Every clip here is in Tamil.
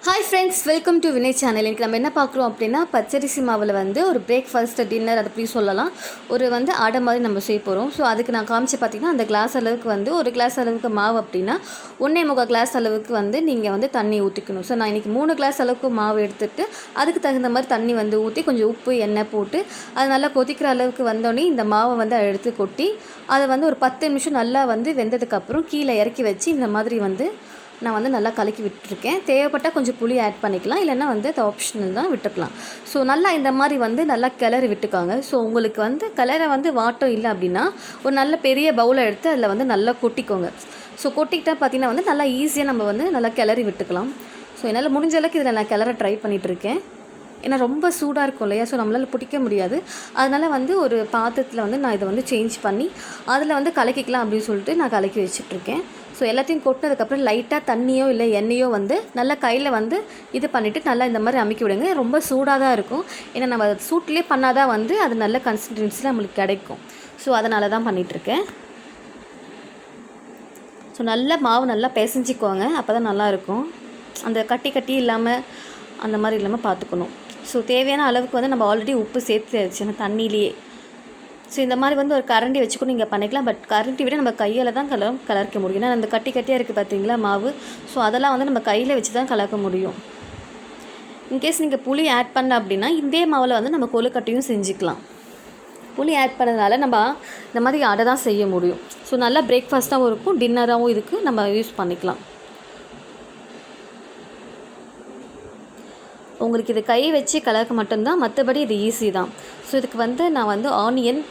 Hi friends, welcome to Vinay channel. இன்றைக்கி நம்ம என்ன பார்க்குறோம் அப்படின்னா, பச்சரிசி மாவில் வந்து ஒரு பிரேக்ஃபாஸ்ட் டின்னர் அது அப்படி சொல்லலாம். ஒரு அடை மாதிரி நம்ம செய்ய போகிறோம். ஸோ அதுக்கு நான் காமிச்சு பார்த்தீங்கன்னா, அந்த கிளாஸ் அளவுக்கு வந்து ஒரு கிளாஸ் அளவுக்கு மாவு அப்படின்னா 1.25 கிளாஸ் அளவுக்கு வந்து நீங்கள் வந்து தண்ணி ஊற்றிக்கணும். ஸோ நான் இன்றைக்கி 3 கிளாஸ் அளவுக்கு மாவு எடுத்துகிட்டு அதுக்கு தகுந்த மாதிரி தண்ணி வந்து ஊற்றி கொஞ்சம் உப்பு எண்ணெய் போட்டு அது நல்லா கொதிக்கிற அளவுக்கு வந்தோடனே இந்த மாவை வந்து எடுத்து கொட்டி அதை வந்து ஒரு 10 நிமிஷம் நல்லா வந்து வெந்ததுக்கப்புறம் கீழே இறக்கி வச்சு இந்த மாதிரி வந்து நான் வந்து நல்லா கலக்கி விட்டுருக்கேன். தேவைப்பட்டால் கொஞ்சம் புளி ஆட் பண்ணிக்கலாம், இல்லைன்னா வந்து அது ஆப்ஷனல் தான், விட்டுக்கலாம். ஸோ நல்லா இந்த மாதிரி வந்து நல்லா கிளறி விட்டுக்காங்க. ஸோ உங்களுக்கு வந்து கிளற வந்து வாட்டம் இல்லை அப்படின்னா ஒரு நல்ல பெரிய பவுலை எடுத்து அதில் வந்து நல்லா கொட்டிக்கோங்க. ஸோ கொட்டிக்கிட்டால் பார்த்திங்கன்னா வந்து நல்லா ஈஸியாக நம்ம வந்து நல்லா கிளறி விட்டுக்கலாம். ஸோ என்னால் முடிஞ்ச அளவுக்கு இதில் நான் கிளற ட்ரை பண்ணிகிட்ருக்கேன். ஏன்னா ரொம்ப சூடாக இருக்கும் இல்லையா, ஸோ நம்மளால் பிடிக்க முடியாது. அதனால் வந்து ஒரு பாத்திரத்தில் வந்து நான் இதை வந்து சேஞ்ச் பண்ணி அதில் வந்து கலக்கிக்கலாம் அப்படின்னு சொல்லிட்டு நான் கலக்கி வச்சிட்ருக்கேன். ஸோ எல்லாத்தையும் கொட்டினதுக்கப்புறம் லைட்டாக தண்ணியோ இல்லை எண்ணெயோ வந்து நல்லா கையில் வந்து இது பண்ணிவிட்டு நல்லா இந்த மாதிரி அமுக்கி விடுங்க. ரொம்ப சூடாக தான் இருக்கும், ஏன்னா நம்ம சூட்லேயே பண்ணால் தான் வந்து அது நல்ல கன்சிஸ்டன்சியில் நம்மளுக்கு கிடைக்கும். ஸோ அதனால தான் பண்ணிகிட்ருக்கேன். ஸோ நல்லா மாவு நல்லா பிசைஞ்சிக்குவாங்க, அப்போ தான் நல்லாயிருக்கும். அந்த கட்டி கட்டி இல்லாமல் அந்த மாதிரி இல்லாமல் பார்த்துக்கணும். ஸோ தேவையான அளவுக்கு வந்து நம்ம ஆல்ரெடி உப்பு சேர்த்து வச்சு தண்ணியிலேயே. ஸோ இந்த மாதிரி வந்து ஒரு கரண்டி வச்சுக்கூட நீங்கள் பண்ணிக்கலாம். பட் கரண்டி விட நம்ம கையில் தான் கலக்க முடியும். ஏன்னா அந்த கட்டி கட்டியாக இருக்குது பார்த்தீங்களா மாவு, ஸோ அதெல்லாம் வந்து நம்ம கையில் வச்சு தான் கலக்க முடியும். இன்கேஸ் நீங்கள் புளி ஆட் பண்ண அப்படின்னா இதே மாவில் வந்து நம்ம கொழுக்கட்டையும் செஞ்சுக்கலாம். புளி ஆட் பண்ணதுனால நம்ம இந்த மாதிரி அடை தான் செய்ய முடியும். ஸோ நல்லா பிரேக்ஃபாஸ்ட்டாகவும் இருக்கும், டின்னராகவும் இருக்குது, நம்ம யூஸ் பண்ணிக்கலாம். உங்களுக்கு இது கை வச்சு கலக்க மட்டும்தான், மற்றபடி இது ஈஸி தான். ஸோ இதுக்கு வந்து நான் வந்து ஆனியன்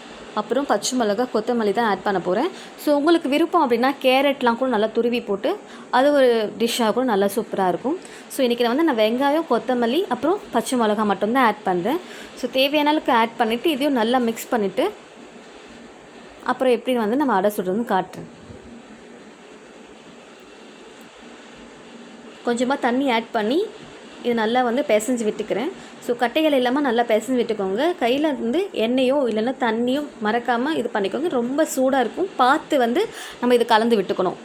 அப்புறம் பச்சை மிளகா கொத்தமல்லி தான் ஆட் பண்ண போகிறேன். ஸோ உங்களுக்கு விருப்பம் அப்படின்னா கேரட்லாம் கூட நல்லா துருவி போட்டு அது ஒரு டிஷ்ஷாக கூட நல்லா சூப்பராக இருக்கும். ஸோ இன்றைக்கி நான் வெங்காயம் கொத்தமல்லி அப்புறம் பச்சை மிளகா மட்டும்தான் ஆட் பண்ணுறேன். ஸோ தேவையான அளவுக்கு ஆட் பண்ணிவிட்டு இதையும் நல்லா மிக்ஸ் பண்ணிவிட்டு அப்புறம் எப்படி வந்து நம்ம அடை சுடுறதுன்னு காட்டுறேன். கொஞ்சமாக தண்ணி ஆட் பண்ணி இது நல்லா வந்து பிசைஞ்சு விட்டுக்கிறேன். ஸோ கட்டைகள் இல்லாமல் நல்லா பிசைஞ்சு விட்டுக்கோங்க. கையில் வந்து எண்ணெயோ இல்லைன்னா தண்ணியோ மறக்காமல் இது பண்ணிக்கோங்க. ரொம்ப சூடாக இருக்கும், பார்த்து வந்து நம்ம இது கலந்து விட்டுக்கணும்.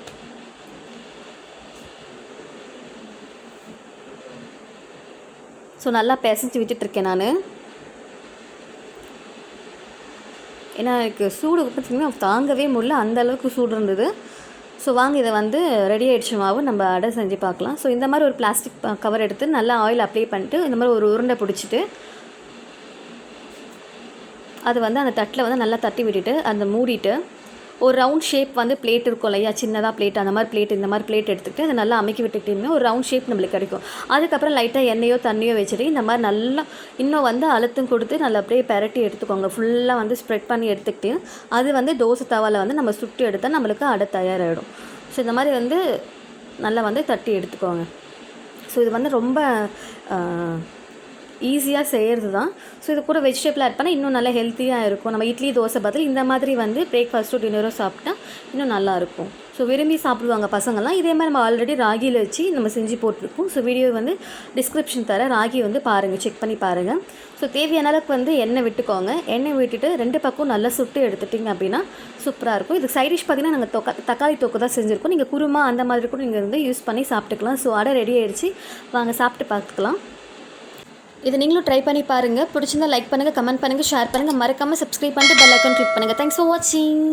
ஸோ நல்லா பிசைஞ்சு விட்டுட்ருக்கேன் நான். ஏன்னா எனக்கு சூடு பார்த்திங்கன்னா தாங்கவே முடியல, அந்தளவுக்கு சூடு இருந்தது. ஸோ வாங்க இதை வந்து ரெடி ஆகிடுச்சு மாவு, நம்ம அடை செஞ்சு பார்க்கலாம். ஸோ இந்த மாதிரி ஒரு பிளாஸ்டிக் கவர் எடுத்து நல்லா ஆயில் அப்ளை பண்ணிட்டு இந்த மாதிரி ஒரு உருண்டை பிடிச்சிட்டு அது வந்து அந்த தட்டில் வந்து நல்லா தட்டி விட்டுட்டு அந்த மூடிட்டு ஒரு ரவுண்ட் ஷேப் வந்து பிளேட் இருக்கும் இல்லையா, சின்னதாக பிளேட், அந்த மாதிரி பிளேட், இந்த மாதிரி பிளேட் எடுத்துகிட்டு அதை நல்லா அமைக்கி விட்டுக்கிட்டோம்னா ஒரு ரவுண்ட் ஷேப் நம்மளுக்கு கிடைக்கும். அதுக்கப்புறம் லைட்டாக எண்ணெயோ தண்ணியோ வச்சுட்டு இந்த மாதிரி நல்லா இன்னும் வந்து அழுத்தம் கொடுத்து நல்லா அப்படியே பெரட்டி எடுத்துக்கோங்க. ஃபுல்லாக வந்து ஸ்ப்ரெட் பண்ணி எடுத்துக்கிட்டு அது வந்து தோசை தவாவில் வந்து நம்ம சுட்டு எடுத்தால் நம்மளுக்கு அடை தயாராகிடும். ஸோ இந்த மாதிரி வந்து நல்லா வந்து தட்டி எடுத்துக்கோங்க. ஸோ இது வந்து ரொம்ப ஈஸியாக செய்கிறது தான். ஸோ இது கூட வெஜிடபிள் ஆட் பண்ணால் இன்னும் நல்லா ஹெல்த்தியாக இருக்கும். நம்ம இட்லி தோசை பதில் இந்த மாதிரி வந்து பிரேக்ஃபாஸ்ட்டோ டின்னரோ சாப்பிட்டா இன்னும் நல்லாயிருக்கும். ஸோ விரும்பி சாப்பிடுவாங்க பசங்கள்லாம். இதே மாதிரி நம்ம ஆல்ரெடி ராகியில் வச்சு நம்ம செஞ்சு போட்டிருக்கோம். ஸோ வீடியோ வந்து டிஸ்கிரிப்ஷன் தர, ராகி வந்து பாருங்கள், செக் பண்ணி பாருங்கள். ஸோ தேவையான அளவுக்கு வந்து எண்ணெய் விட்டுக்கோங்க. எண்ணெய் விட்டுட்டு 2 பக்கம் நல்லா சுட்டு எடுத்துட்டிங்க அப்படின்னா சூப்பராக இருக்கும். இது சைட் டிஷ் பார்த்திங்கன்னா நாங்கள் தக்காளி தொக்கு தான் செஞ்சுருக்கோம். நீங்கள் குருமா அந்த மாதிரி கூட நீங்கள் வந்து யூஸ் பண்ணி சாப்பிட்டுக்கலாம். ஸோ அடை ரெடி ஆகிடுச்சு, வாங்க சாப்பிட்டு பார்த்துக்கலாம். இதை நீங்களும் ட்ரை பண்ணி பாருங்கள். பிடிச்சிருந்தா லைக் பண்ணுங்கள், கமெண்ட் பண்ணுங்கள், ஷேர் பண்ணுங்கள், மறக்காமல் சப்ஸ்கிரைப் பண்ணிட்டு பெல் ஐக்கான் கிளிக் பண்ணுங்கள். தேங்க்ஸ் ஃபார் வாட்சிங்.